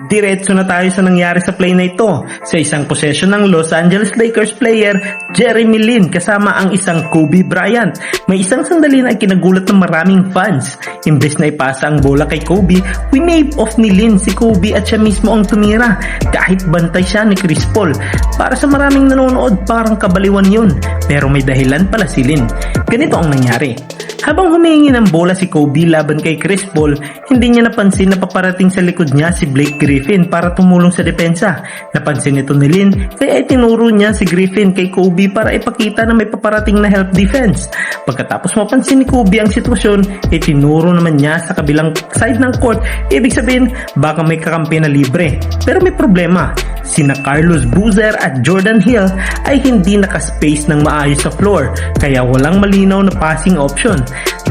Diretso na tayo sa nangyari sa play na ito sa isang possession ng Los Angeles Lakers player Jeremy Lin kasama ang isang Kobe Bryant. May isang sandali na kinagulat ng maraming fans. Imbes na ipasa ang bola kay Kobe, winave off ni Lin si Kobe at siya mismo ang tumira kahit bantay siya ni Chris Paul. Para sa maraming nanonood parang kabaliwan yun, pero may dahilan pala si Lin. Ganito ang nangyari. Habang humihingi ng bola si Kobe laban kay Chris Paul, hindi niya napansin na paparating sa likod niya si Blake Griffin para tumulong sa depensa. Napansin ito ni Lin kaya itinuro niya si Griffin kay Kobe para ipakita na may paparating na help defense. Pagkatapos mapansin ni Kobe ang sitwasyon, itinuro naman niya sa kabilang side ng court, ibig sabihin baka may kakampi na libre. Pero may problema. Sina Carlos Boozer at Jordan Hill ay hindi nakaspace ng maayos sa floor kaya walang malinaw na passing option.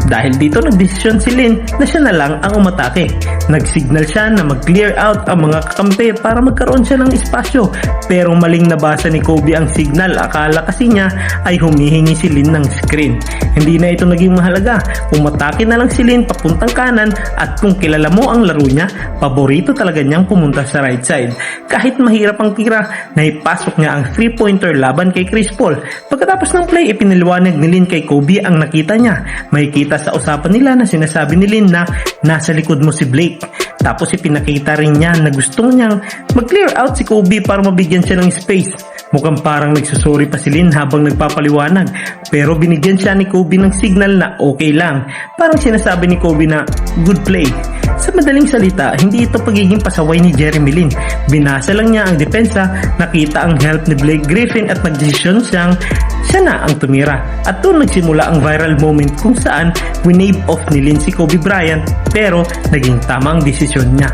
Dahil dito nagdesisyon si Lin na siya na lang ang umatake. Nagsignal siya na mag-clear out ang mga kakampi para magkaroon siya ng espasyo, pero maling nabasa ni Kobe ang signal. Akala kasi niya ay humihingi si Lin ng screen. Hindi na ito naging mahalaga. Umatake na lang si Lin papuntang kanan at kung kilala mo ang laro niya, paborito talaga niyang pumunta sa right side. Kahit mahirap ang tira, naipasok niya ang 3-pointer laban kay Chris Paul. Pagkatapos ng play, ipinaliwanag ni Lin kay Kobe ang nakita niya. May kita sa usapan nila na sinasabi ni Lin na nasa likod mo si Blake. Tapos ipinakita rin niya na gusto niyang mag-clear out si Kobe para mabigyan siya ng space. Mukhang parang nagsusuri pa si Lin habang nagpapaliwanag, pero binigyan siya ni Kobe ng signal na okay lang. Parang sinasabi ni Kobe na good play. Sa madaling salita, hindi ito pagiging pasaway ni Jeremy Lin. Binasa lang niya ang depensa, nakita ang help ni Blake Griffin at nagdesisyon siyang siya na ang tumira. At doon nagsimula ang viral moment kung saan winave off ni Lin si Kobe Bryant pero naging tama ang desisyon niya.